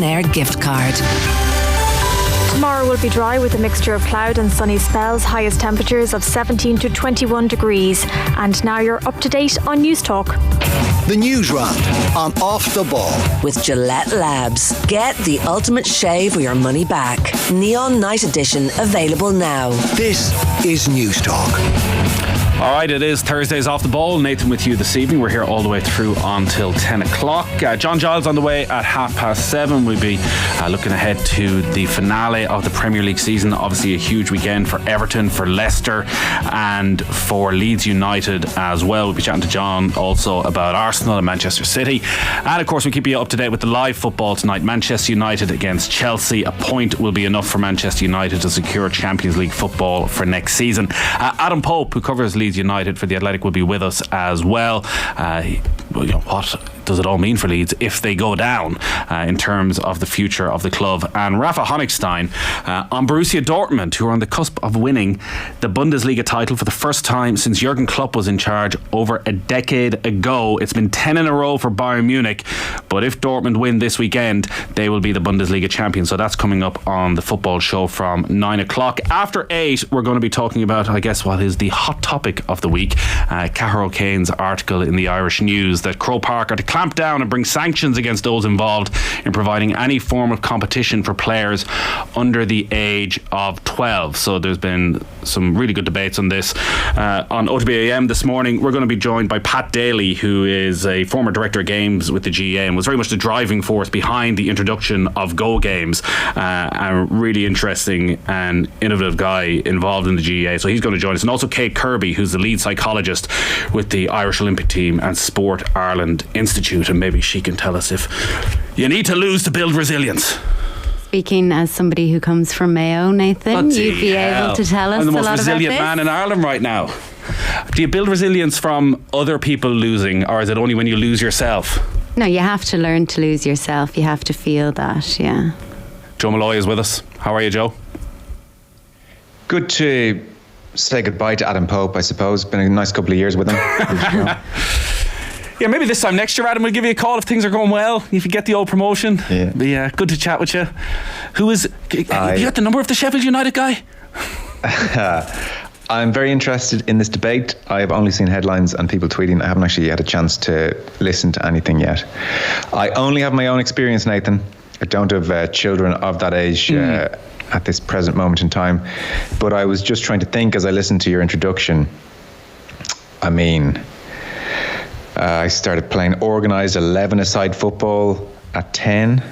Air gift card. Tomorrow will be dry with a mixture of cloud and sunny spells, highest temperatures of 17 to 21 degrees. And now you're up to date on News Talk. The Newsround on Off the Ball. With Gillette Labs. Get the ultimate shave or your money back. Neon Night Edition available now. This is News Talk. All right, it is Thursdays Off the Ball. Nathan with you this evening. We're here all the way through until 10 o'clock. John Giles on the way at 7:30. We'll be looking ahead to the finale of the Premier League season. Obviously a huge weekend for Everton, for Leicester and for Leeds United as well. We'll be chatting to John also about Arsenal and Manchester City. And of course we'll keep you up to date with the live football tonight. Manchester United against Chelsea. A point will be enough for Manchester United to secure Champions League football for next season. Adam Pope, who covers Leeds United for The Athletic, will be with us as well. What does it all mean for Leeds if they go down in terms of the future of the club? And Rafa Honigstein on Borussia Dortmund, who are on the cusp of winning the Bundesliga title for the first time since Jurgen Klopp was in charge over a decade ago. It's been 10 in a row for Bayern Munich, but if Dortmund win this weekend, they will be the Bundesliga champions. So that's coming up on the football show from 9 o'clock. After 8, we're going to be talking about, I guess, what is the hot topic of the week. Cahir O'Kane's article in the Irish News that Croke Park are to clamp down and bring sanctions against those involved in providing any form of competition for players under the age of 12. So there's been some really good debates on this. On OTB AM this morning, we're going to be joined by Pat Daly, who is a former director of games with the GAA and was very much the driving force behind the introduction of Go Games. A really interesting and innovative guy involved in the GAA. So he's going to join us. And also Kate Kirby, who's the lead psychologist with the Irish Olympic Team and Sport Ireland Institute, and maybe she can tell us if you need to lose to build resilience. Speaking as somebody who comes from Mayo, Nathan, you'd be able to tell us a lot about this. I'm the most resilient man in Ireland right now. Do you build resilience from other people losing, or is it only when you lose yourself? No, you have to learn to lose yourself. You have to feel that, yeah. Joe Molloy is with us. How are you, Joe? Good to say goodbye to Adam Pope, I suppose. Been a nice couple of years with him. Yeah, maybe this time next year, Adam, we'll give you a call if things are going well. If you get the old promotion. Yeah. But good to chat with you. Who is... you got the number of the Sheffield United guy? I'm very interested in this debate. I've only seen headlines and people tweeting. I haven't actually had a chance to listen to anything yet. I only have my own experience, Nathan. I don't have children of that age at this present moment in time. But I was just trying to think as I listened to your introduction. I mean... I started playing organised 11-a-side football at 10,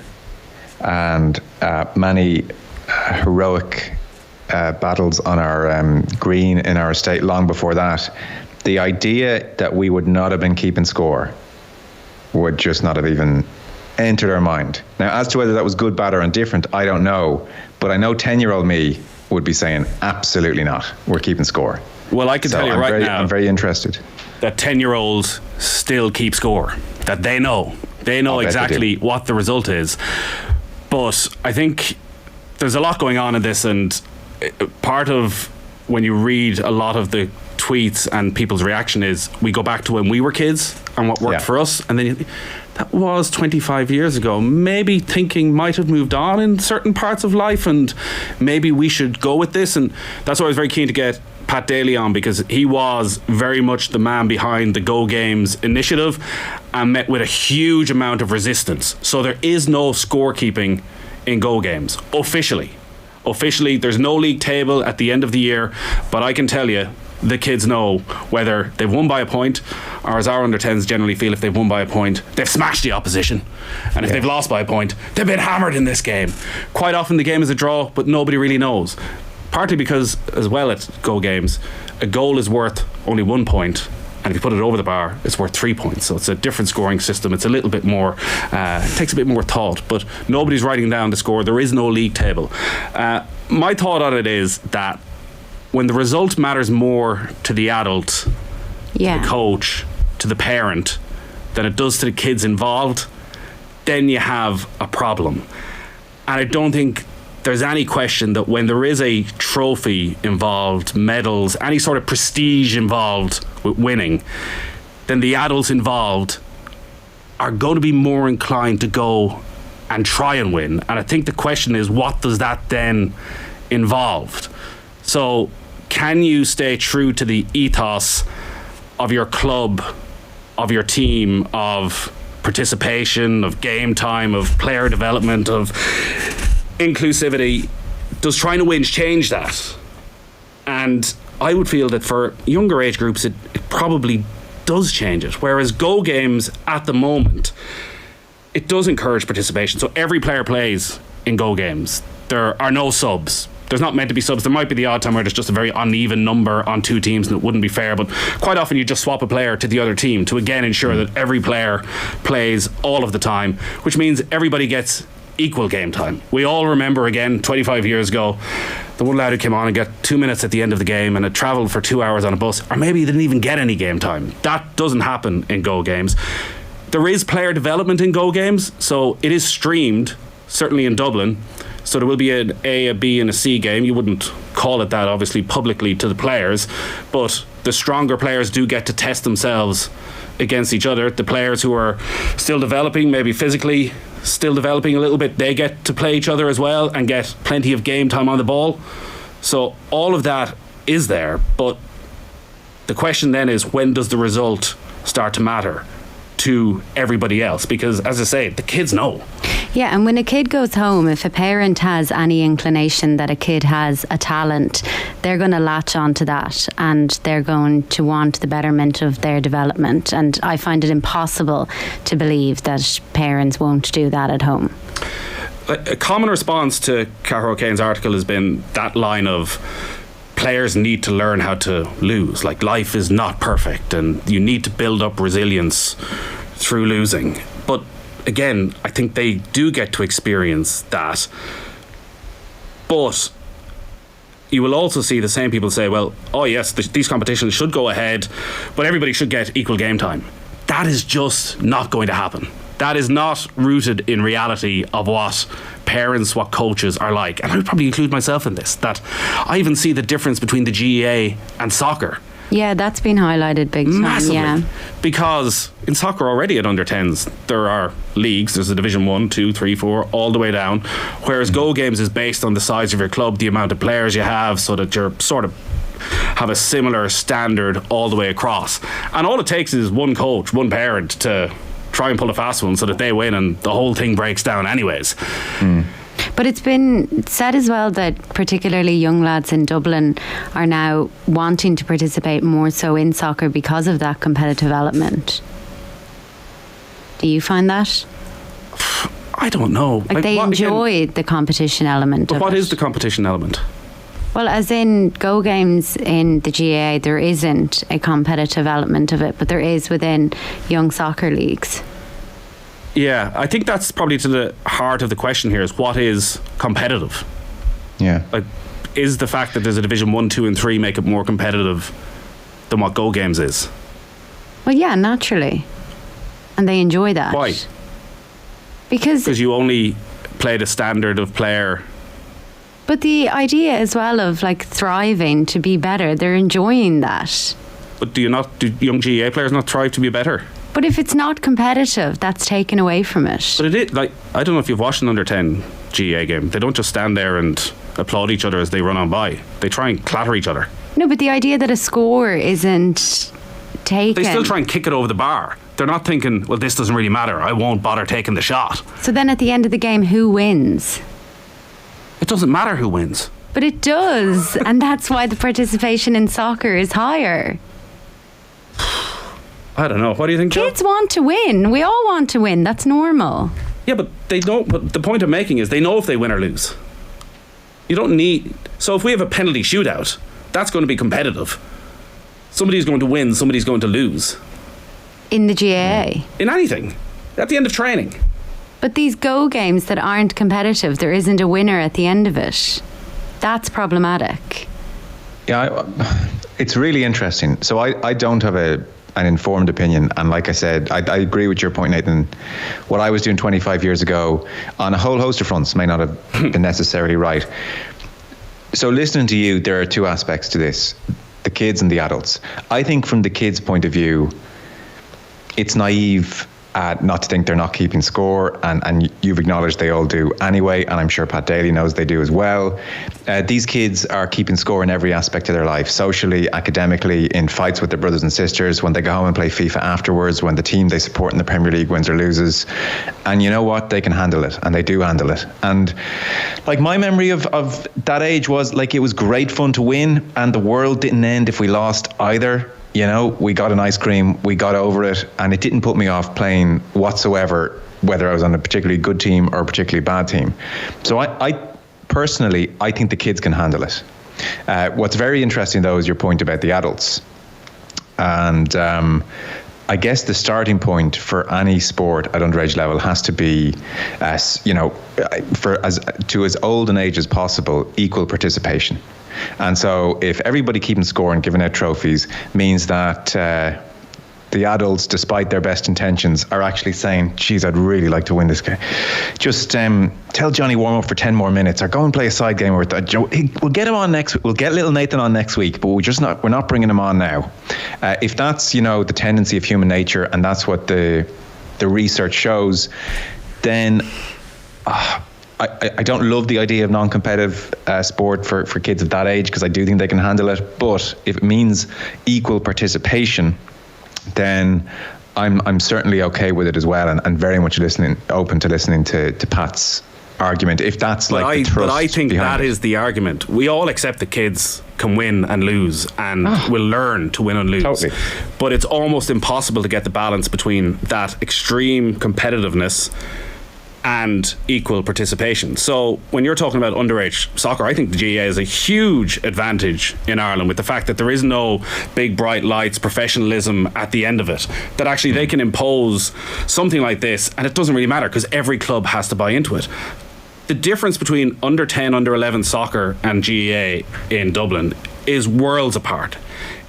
and many heroic battles on our green in our estate long before that. The idea that we would not have been keeping score would just not have even entered our mind. Now, as to whether that was good, bad or indifferent, I don't know, but I know 10-year-old me would be saying, absolutely not, we're keeping score. Well, I can tell you right now, I'm very interested that 10-year-olds still keep score, that they know exactly what the result is. But I think there's a lot going on in this, and part of when you read a lot of the tweets and people's reaction is we go back to when we were kids and what worked for us, and then that was 25 years ago. Maybe thinking might have moved on in certain parts of life, and maybe we should go with this. And that's why I was very keen to get Pat Daly on, because he was very much the man behind the Go Games initiative and met with a huge amount of resistance. So there is no scorekeeping in Go Games officially. There's no league table at the end of the year, but I can tell you the kids know whether they've won by a point, or as our under-10s generally feel, if they've won by a point, they've smashed the opposition, and if they've lost by a point, they've been hammered in this game. Quite often the game is a draw, but nobody really knows. Partly because, as well, at Go Games, a goal is worth only 1 point, and if you put it over the bar, it's worth 3 points. So it's a different scoring system. It's a little bit more, it takes a bit more thought, but nobody's writing down the score. There is no league table. My thought on it is that when the result matters more to the adult, to the coach, to the parent, than it does to the kids involved, then you have a problem. And I don't think there's any question that when there is a trophy involved, medals, any sort of prestige involved with winning, then the adults involved are going to be more inclined to go and try and win. And I think the question is, what does that then involve? So can you stay true to the ethos of your club, of your team, of participation, of game time, of player development, of inclusivity? Does trying to win change that? And I would feel that for younger age groups, it probably does change it. Whereas Go games at the moment, it does encourage participation. So every player plays in Go games. There are no subs. There's not meant to be subs. There might be the odd time where there's just a very uneven number on two teams and it wouldn't be fair, but quite often you just swap a player to the other team to again ensure that every player plays all of the time, which means everybody gets equal game time. We all remember, again, 25 years ago, the one lad who came on and got 2 minutes at the end of the game and had travelled for 2 hours on a bus, or maybe he didn't even get any game time. That doesn't happen in Go games. There is player development in Go games, so it is streamed, certainly in Dublin. So there will be an A, a B and a C game. You wouldn't call it that, obviously, publicly to the players, but the stronger players do get to test themselves against each other. The players who are still developing, maybe physically still developing a little bit, they get to play each other as well and get plenty of game time on the ball. So all of that is there, but the question then is, when does the result start to matter to everybody else? Because, as I say, the kids know. Yeah, and when a kid goes home, if a parent has any inclination that a kid has a talent, they're going to latch onto that and they're going to want the betterment of their development. And I find it impossible to believe that parents won't do that at home. A common response to Cara O'Kane's article has been that line of, players need to learn how to lose. Like, life is not perfect and you need to build up resilience through losing. But again, I think they do get to experience that. But you will also see the same people say, well, oh yes, these competitions should go ahead, but everybody should get equal game time. That is just not going to happen. That is not rooted in reality of what parents, what coaches are like. And I would probably include myself in this, that I even see the difference between the GAA and soccer. Yeah, that's been highlighted big time. Massively. Yeah. Because in soccer already at under 10s, there are leagues. There's a Division 1, 2, 3, 4, all the way down. Whereas Go games is based on the size of your club, the amount of players you have, so that you're sort of have a similar standard all the way across. And all it takes is one coach, one parent to try and pull a fast one so that they win and the whole thing breaks down anyways. But it's been said as well that particularly young lads in Dublin are now wanting to participate more so in soccer because of that competitive element. Do you find that? I don't know. Like they enjoy the competition element of it. But what is the competition element? Well, as in Go games in the GAA, there isn't a competitive element of it, but there is within young soccer leagues. Yeah, I think that's probably to the heart of the question here, is what is competitive? Yeah. Like, is the fact that there's a Division 1, 2 and 3 make it more competitive than what Go games is? Well, yeah, naturally. And they enjoy that. Why? Because you only played a standard of player. But the idea as well of like thriving to be better, they're enjoying that. But do young GAA players not thrive to be better? But if it's not competitive, that's taken away from it. But it is, like, I don't know if you've watched an under 10 GAA game. They don't just stand there and applaud each other as they run on by. They try and clatter each other. No, but the idea that a score isn't taken. They still try and kick it over the bar. They're not thinking, well, this doesn't really matter. I won't bother taking the shot. So then at the end of the game, who wins? It doesn't matter who wins. But it does. And that's why the participation in soccer is higher. I don't know. What do you think, Kids Joe? want to win. We all want to win. That's normal. Yeah, but they don't. But the point I'm making is they know if they win or lose. You don't need. So if we have a penalty shootout, that's going to be competitive. Somebody's going to win, somebody's going to lose. In the GAA? In anything. At the end of training. But these Go games that aren't competitive, there isn't a winner at the end of it. That's problematic. Yeah, it's really interesting. So I don't have an informed opinion, and like I said, I agree with your point, Nathan. What I was doing 25 years ago on a whole host of fronts may not have been necessarily right. So listening to you, there are two aspects to this: the kids and the adults. I think from the kids' point of view, it's naive not to think they're not keeping score, and you've acknowledged they all do anyway, and I'm sure Pat Daly knows they do as well. These kids are keeping score in every aspect of their life, socially, academically, in fights with their brothers and sisters, when they go home and play FIFA afterwards, when the team they support in the Premier League wins or loses. And you know what? They can handle it, and they do handle it. And like, my memory of that age was like, it was great fun to win, and the world didn't end if we lost either. You know, we got an ice cream, we got over it, and it didn't put me off playing whatsoever, whether I was on a particularly good team or a particularly bad team. So I personally think the kids can handle it. What's very interesting, though, is your point about the adults. And I guess the starting point for any sport at underage level has to be, to as old an age as possible, equal participation. And so if everybody keeping score and giving out trophies means that the adults, despite their best intentions, are actually saying, geez, I'd really like to win this game, just tell Johnny warm up for 10 more minutes, or go and play a side game with we'll get him on next week. We'll get little Nathan on next week, but we're not bringing him on now. If that's, the tendency of human nature, and that's what the research shows, then I don't love the idea of non-competitive sport for kids of that age, because I do think they can handle it. But if it means equal participation, then I'm certainly okay with it as well, and very much open to listening to Pat's argument, if that's the thrust. But I think that is the argument. We all accept that kids can win and lose, and will learn to win and lose. Totally. But it's almost impossible to get the balance between that extreme competitiveness and equal participation. So when you're talking about underage soccer, I think the GAA is a huge advantage in Ireland, with the fact that there is no big bright lights professionalism at the end of it, that actually they can impose something like this, and it doesn't really matter because every club has to buy into it. The difference between under 10, under 11 soccer and GAA in Dublin is worlds apart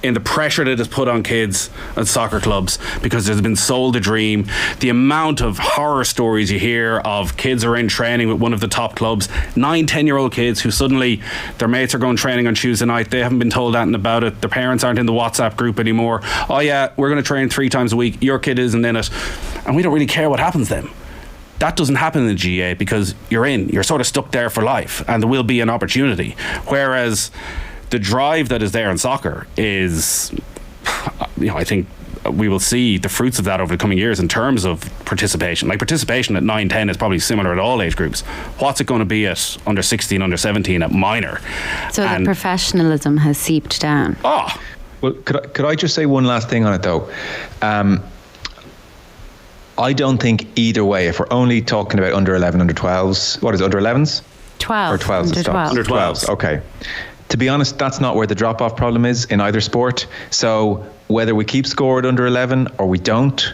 in the pressure that is put on kids and soccer clubs, because there's been sold a dream. The amount of horror stories you hear of kids who are in training with one of the top clubs, 9-10-year-old kids who suddenly their mates are going training on Tuesday night, they haven't been told anything about it, their parents aren't in the WhatsApp group anymore. Oh yeah, we're going to train 3 times a week, your kid isn't in it, and we don't really care what happens then. That doesn't happen in the GAA, because you're sort of stuck there for life, and there will be an opportunity. Whereas the drive that is there in soccer is, I think we will see the fruits of that over the coming years in terms of participation. Like, participation at 9-10 is probably similar at all age groups. What's it going to be at under 16, under 17, at minor? So the professionalism has seeped down. Well, could I just say one last thing on it, though? I don't think either way, if we're only talking about under 11, under 12s, what is it, under 11s? 12. Or 12s? Under 12. Under 12s. Okay. To be honest, that's not where the drop-off problem is in either sport. So whether we keep score at under 11 or we don't,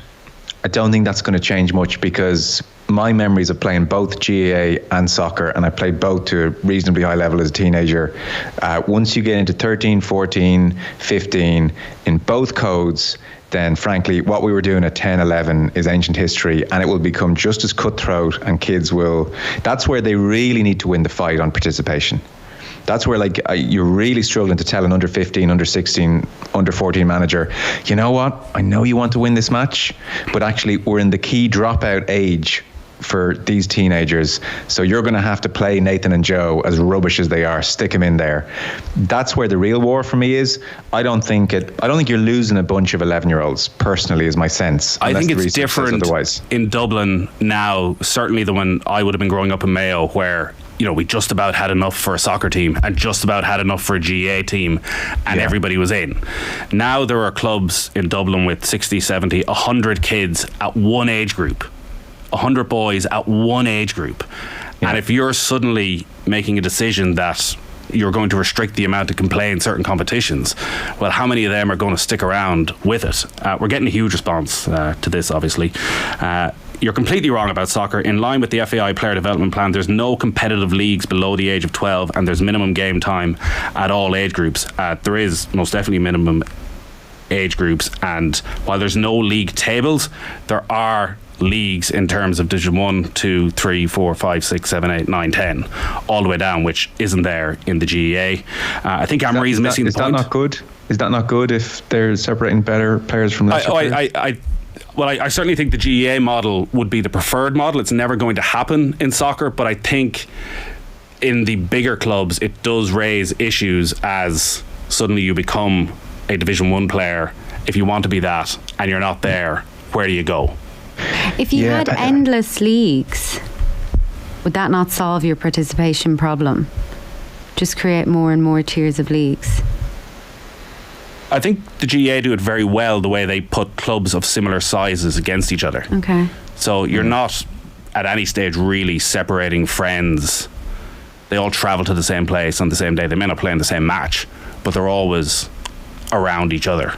I don't think that's going to change much, because my memories of playing both GAA and soccer, and I played both to a reasonably high level as a teenager, once you get into 13, 14, 15, in both codes, then frankly, what we were doing at 10, 11 is ancient history, and it will become just as cutthroat, and kids will... That's where they really need to win the fight on participation. That's where you're really struggling to tell an under 15, under 16, under 14 manager, you know what, I know you want to win this match, but actually we're in the key dropout age for these teenagers, so you're going to have to play Nathan and Joe, as rubbish as they are, stick them in there. That's where the real war for me is. I don't think you're losing a bunch of 11-year-olds, personally, is my sense. I think it's different in Dublin now, certainly than when I would have been growing up in Mayo, where we just about had enough for a soccer team and just about had enough for a GAA team, and everybody was in. Now there are clubs in Dublin with 60, 70, 100 kids at one age group, 100 boys at one age group. And if you're suddenly making a decision that you're going to restrict the amount that can play in certain competitions, well, how many of them are going to stick around with it? We're getting a huge response to this, obviously. You're completely wrong about soccer. In line with the FAI player development plan, there's no competitive leagues below the age of 12, and there's minimum game time at all age groups. There is most definitely minimum age groups, and while there's no league tables, there are leagues in terms of Division 1, 2, 3, 4, 5, 6, 7, 8, 9, 10, all the way down, which isn't there in the GAA. I think Ann-Marie is missing the point. Is that not good? Is that not good if they're separating better players from lesser players? Well, I certainly think the GAA model would be the preferred model. It's never going to happen in soccer, but I think in the bigger clubs it does raise issues as suddenly you become a Division 1 player. If you want to be that and you're not there, where do you go? If you had endless leagues, would that not solve your participation problem? Just create more and more tiers of leagues. I think the GAA do it very well, the way they put clubs of similar sizes against each other. Okay. So you're not at any stage really separating friends. They all travel to the same place on the same day. They may not play in the same match, but they're always around each other.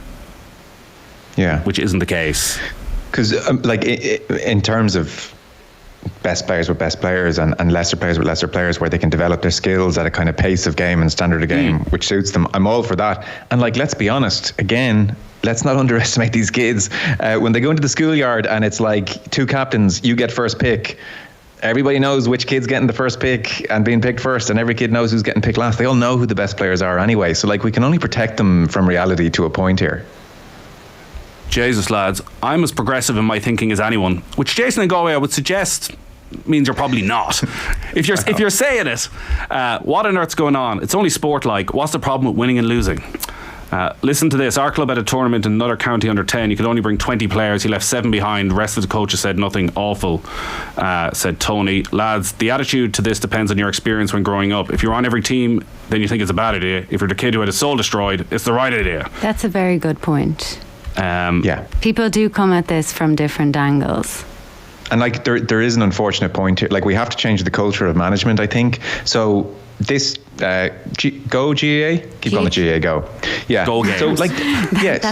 Yeah. Which isn't the case. Because in terms of best players with best players and lesser players with lesser players, where they can develop their skills at a kind of pace of game and standard of game which suits them, I'm all for that. And let's be honest, again, let's not underestimate these kids. When they go into the schoolyard and it's like 2 captains, you get first pick, everybody knows which kid's getting the first pick and being picked first, and every kid knows who's getting picked last. They all know who the best players are anyway, so we can only protect them from reality to a point here. Jesus, lads, I'm as progressive in my thinking as anyone, which Jason and Galway I would suggest means you're probably not. If you're saying it, what on earth's going on? It's only sport. What's the problem with winning and losing? Listen to this. Our club had a tournament in another county under 10. You could only bring 20 players. He left 7 behind. The rest of the coaches said nothing. Awful, said Tony. Lads, the attitude to this depends on your experience when growing up. If you're on every team, then you think it's a bad idea. If you're the kid who had his soul destroyed, it's the right idea. That's a very good point. Yeah. People do come at this from different angles. And there is an unfortunate point here. We have to change the culture of management, I think. So this go GAA, keep calling it GAA, go. Yeah. Go games. So so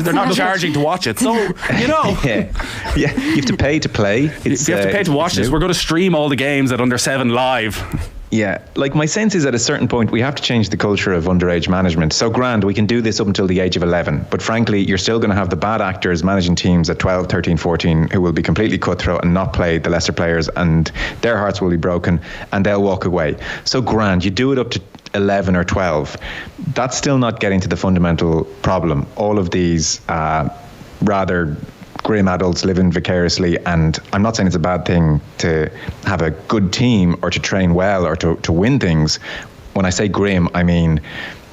they're not charging to watch it. So yeah, you have to pay to play. You have to pay to watch this. We're going to stream all the games at Under 7 live. Yeah, my sense is at a certain point we have to change the culture of underage management. So grand, we can do this up until the age of 11. But frankly, you're still going to have the bad actors managing teams at 12, 13, 14 who will be completely cutthroat and not play the lesser players, and their hearts will be broken and they'll walk away. So grand, you do it up to 11 or 12. That's still not getting to the fundamental problem. All of these rather grim adults living vicariously, and I'm not saying it's a bad thing to have a good team or to train well or to win things. When I say grim, I mean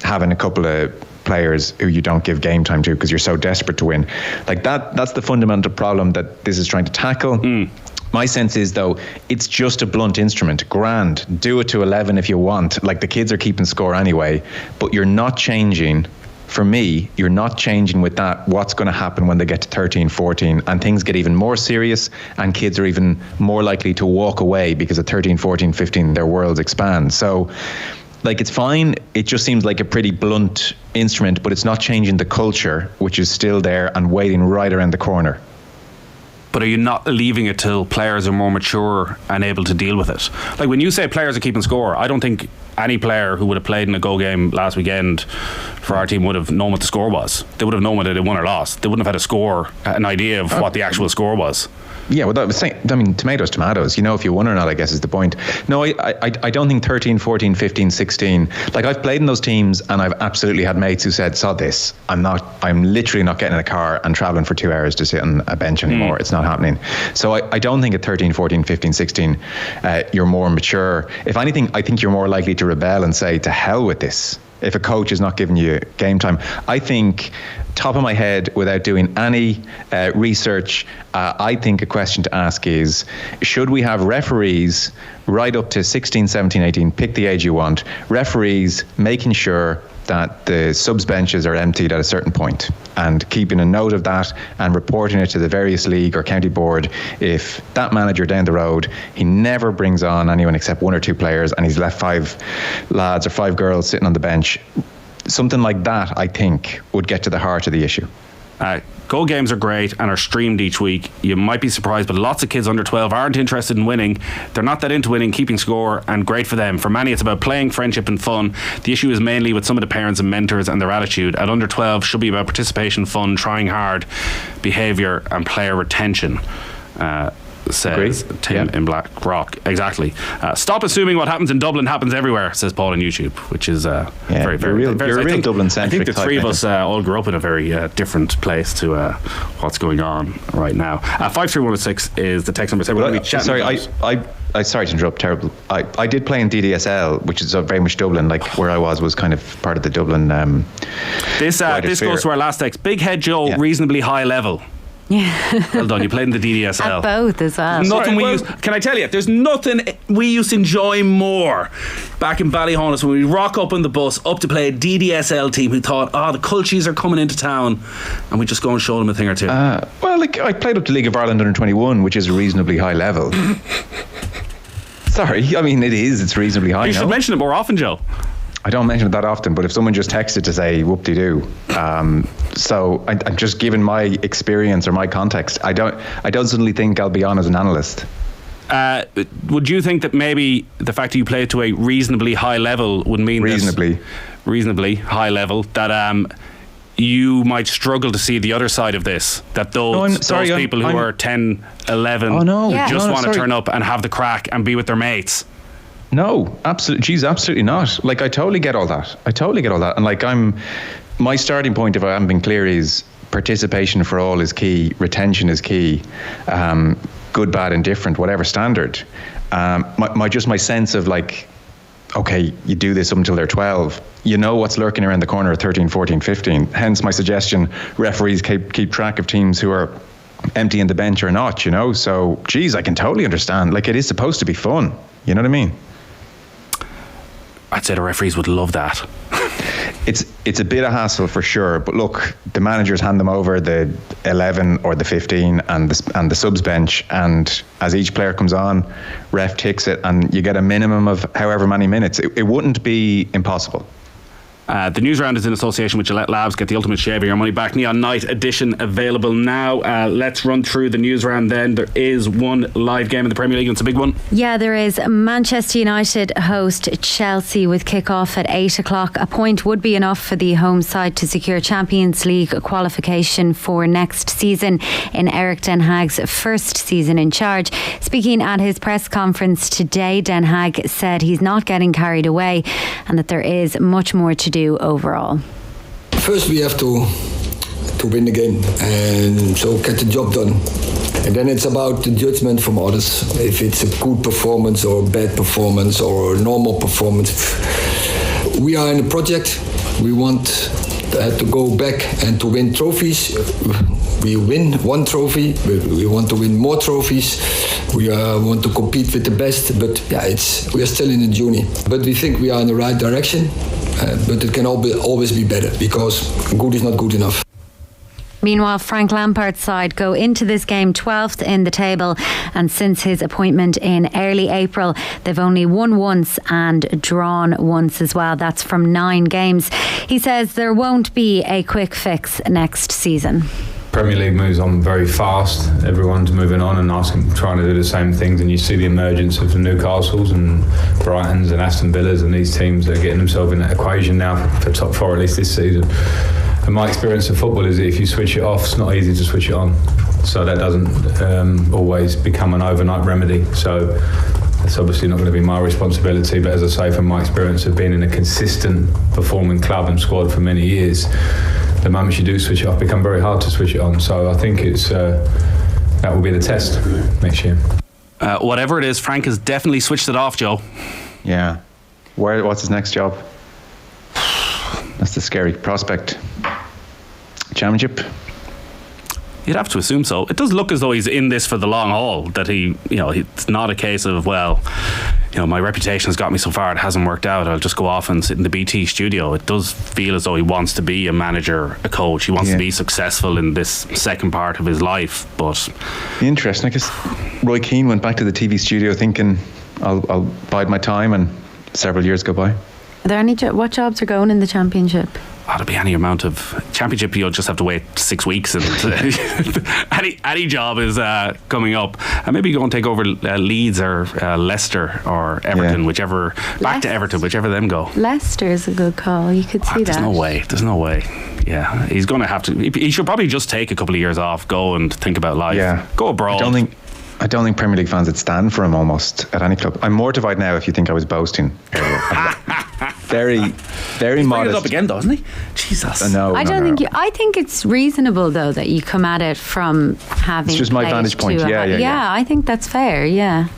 having a couple of players who you don't give game time to because you're so desperate to win. That's the fundamental problem that this is trying to tackle. My sense is, though, it's just a blunt instrument. Grand, do it to 11 if you want. The kids are keeping score anyway, but you're not changing. For me, you're not changing with that what's going to happen when they get to 13, 14 and things get even more serious and kids are even more likely to walk away because at 13, 14, 15 their worlds expand. So it's fine. It just seems like a pretty blunt instrument, but it's not changing the culture, which is still there and waiting right around the corner. But are you not leaving it till players are more mature and able to deal with it? When you say players are keeping score, I don't think any player who would have played in a Go game last weekend for our team would have known what the score was. They would have known whether they won or lost. They wouldn't have had a score, an idea of what the actual score was. Yeah, well, tomatoes. If you won or not, I guess is the point. No, I don't think 13, 14, 15, 16. I've played in those teams and I've absolutely had mates who said, "Sod this. I'm literally not getting in a car and traveling for 2 hours to sit on a bench anymore. It's not happening." So I don't think at 13, 14, 15, 16, you're more mature. If anything, I think you're more likely to rebel and say, "To hell with this." If a coach is not giving you game time, I think, top of my head, without doing any research, I think a question to ask is, should we have referees right up to 16, 17, 18, pick the age you want, referees making sure that the subs benches are emptied at a certain point and keeping a note of that and reporting it to the various league or county board. If that manager down the road, he never brings on anyone except 1 or 2 players and he's left 5 lads or 5 girls sitting on the bench, something like that, I think, would get to the heart of the issue. Go games are great and are streamed each week. You might be surprised, but lots of kids under 12 aren't interested in winning. They're not that into winning, keeping score, and great for them. For many, it's about playing, friendship and fun. The issue is mainly with some of the parents and mentors and their attitude. At under 12 should be about participation, fun, trying hard, behaviour and player retention, says Tim in Blackrock. Exactly. Stop assuming what happens in Dublin happens everywhere, says Paul on YouTube, which is very, very, you're a real Dublin-centric. I think the three of us all grew up in a very different place to what's going on right now. 53106 is the text number. So sorry to interrupt. Terrible. I did play in DDSL, which is very much Dublin. Like where I was kind of part of the Dublin. This goes to our last text. Big Head Joe, reasonably high level. Yeah. Well done. You played in the DDSL. At both as well. Can I tell you? There's nothing we used to enjoy more back in Ballyhonus when we rock up on the bus up to play a DDSL team who thought, the Culchies are coming into town, and we just go and show them a thing or two. I played up to League of Ireland under 21, which is a reasonably high level. Sorry, I mean it's reasonably high. You should mention it more often, Joe. I don't mention it that often, but if someone just texted to say whoop-de-doo, so I'm just giving my experience or my context. I don't suddenly think I'll be on as an analyst. Would you think that maybe the fact that you play to a reasonably high level would mean reasonably high level that you might struggle to see the other side of this, that those people who are 10, 11 who just want to turn up and have the crack and be with their mates? No, absolutely not. Like I totally get all that. And like my starting point, if I haven't been clear, is participation for all is key, retention is key, good, bad, indifferent, whatever standard. My sense of like, okay, you do this up until they're 12. You know what's lurking around the corner at 13, 14, 15. Hence my suggestion, referees keep track of teams who are emptying the bench or not, you know? So, geez, I can totally understand. Like, it is supposed to be fun. You know what I mean? I'd say the referees would love that. It's a bit of hassle for sure, but look, the managers hand them over the 11 or the 15 and the subs bench, and as each player comes on, ref ticks it, and you get a minimum of however many minutes. It wouldn't be impossible. The Newsround is in association with Gillette Labs. Get the ultimate shave of your money back. Neon Night edition available now. Let's run through the Newsround then. There is one live game in the Premier League, and it's a big one. Yeah, there is. Manchester United host Chelsea with kick-off at 8 o'clock. A point would be enough for the home side to secure Champions League qualification for next season in Eric Den Hag's first season in charge. Speaking at his press conference today, Den Hag said he's not getting carried away and that there is much more to do overall. First we have to win the game and so get the job done, and then it's about the judgment from others, if it's a good performance or a bad performance or a normal performance. We are in a project. We want to go back and to win trophies. We win one trophy, but we want to win more trophies. We want to compete with the best, but we are still in the journey. But we think we are in the right direction, but it can always be better, because good is not good enough. Meanwhile, Frank Lampard's side go into this game 12th in the table, and since his appointment in early April, they've only won once and drawn once as well. That's from 9 games. He says there won't be a quick fix next season. Premier League moves on very fast. Everyone's moving on and trying to do the same things, and you see the emergence of the Newcastles and Brightons and Aston Villas and these teams that are getting themselves in that equation now for top 4 at least this season. And my experience of football is that if you switch it off, it's not easy to switch it on. So that doesn't always become an overnight remedy. So it's obviously not going to be my responsibility, but as I say, from my experience of being in a consistent performing club and squad for many years, the moment you do switch it off, it becomes very hard to switch it on. So I think that will be the test next year. Whatever it is, Frank has definitely switched it off, Joe. Yeah. What's his next job? That's the scary prospect. Championship? You'd have to assume so. It does look as though he's in this for the long haul, that it's not a case of, my reputation has got me so far, it hasn't worked out, I'll just go off and sit in the BT studio. It does feel as though he wants to be a manager, a coach. He wants to be successful in this second part of his life. But interesting. I guess Roy Keane went back to the TV studio thinking, I'll bide my time, and several years go by. Are there any what jobs are going in the Championship? There'll be any amount of Championship. You'll just have to wait 6 weeks, and any job is coming up. And maybe go and take over Leeds or Leicester or Everton, whichever. Back to Everton, whichever them go. Leicester is a good call. You could see that. There's no way. Yeah, he's going to have to. He should probably just take a couple of years off, go and think about life. Yeah. Go abroad. I don't think Premier League fans would stand for him almost at any club. I'm mortified now if you think I was boasting earlier. Very, very modest. He's it up again, doesn't he? Jesus. No, I don't think. I think it's reasonable though that you come at it from having. It's just my vantage point. Yeah. I think that's fair. Yeah.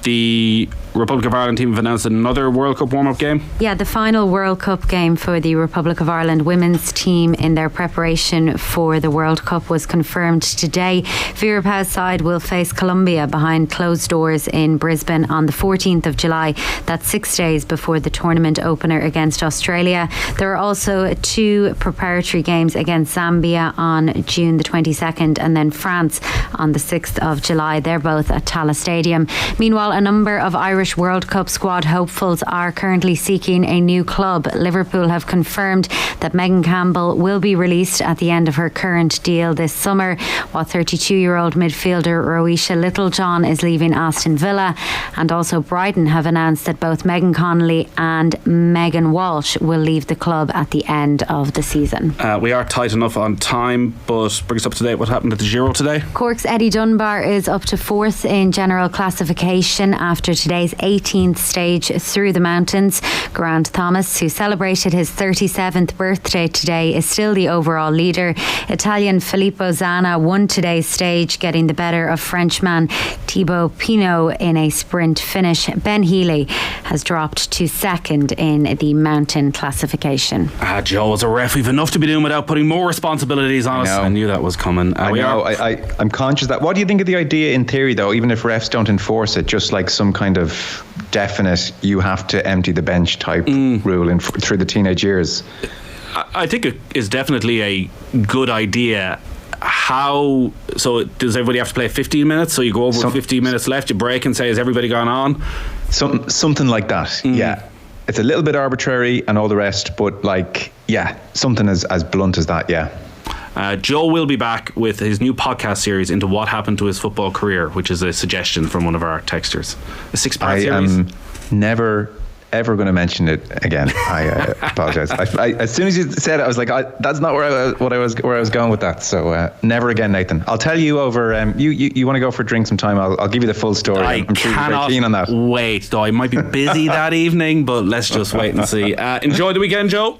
The Republic of Ireland team have announced another World Cup warm-up game. Yeah, the final World Cup game for the Republic of Ireland women's team in their preparation for the World Cup was confirmed today. Vera Pauw's side will face Colombia behind closed doors in Brisbane on the 14th of July. That's 6 days before the tournament opener against Australia. There are also 2 preparatory games against Zambia on June the 22nd and then France on the 6th of July. They're both at Tala Stadium. Meanwhile, a number of Irish World Cup squad hopefuls are currently seeking a new club. Liverpool have confirmed that Megan Campbell will be released at the end of her current deal this summer, while 32-year-old midfielder Roisha Littlejohn is leaving Aston Villa. And also Brighton have announced that both Megan Connolly and Megan Walsh will leave the club at the end of the season. We are tight enough on time, but bring us up to date. What happened at the Giro today? Cork's Eddie Dunbar is up to 4th in general classification after today's 18th stage through the mountains. Grant Thomas, who celebrated his 37th birthday today, is still the overall leader. Italian Filippo Zana won today's stage, getting the better of Frenchman Thibaut Pinot in a sprint finish. Ben Healy has dropped to 2nd in the mountain classification. Joe, as a ref, we've enough to be doing without putting more responsibilities on us. I knew that was coming. I'm conscious of that. What do you think of the idea in theory, though, even if refs don't enforce it, just like some kind of definite you have to empty the bench type rule through the teenage years? I think it is definitely a good idea. How so? Does everybody have to play 15 minutes? So you go over 15 minutes left, you break and say, has everybody gone on? Something like that. Yeah, it's a little bit arbitrary and all the rest, but something as blunt as that. Joe will be back with his new podcast series into what happened to his football career, which is a suggestion from one of our texters. A 6-part series. I am never ever going to mention it again. I apologize. As soon as you said it, I was like, that's not where I was going with that. So never again, Nathan. I'll tell you over. You want to go for a drink sometime? I'll give you the full story. I'm sure you're very keen on that. Wait, though I might be busy that evening, but let's just wait and see. Enjoy the weekend, Joe.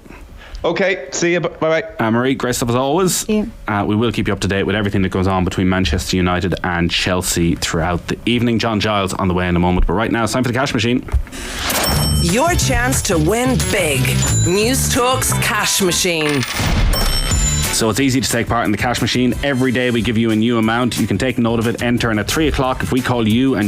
Okay, see you. Bye-bye. Ann-Marie, great stuff as always. Yeah. We will keep you up to date with everything that goes on between Manchester United and Chelsea throughout the evening. John Giles on the way in a moment, but right now it's time for the cash machine. Your chance to win big. News Talk's cash machine. So it's easy to take part in the cash machine. Every day we give you a new amount. You can take note of it, enter, and at 3 o'clock if we call you and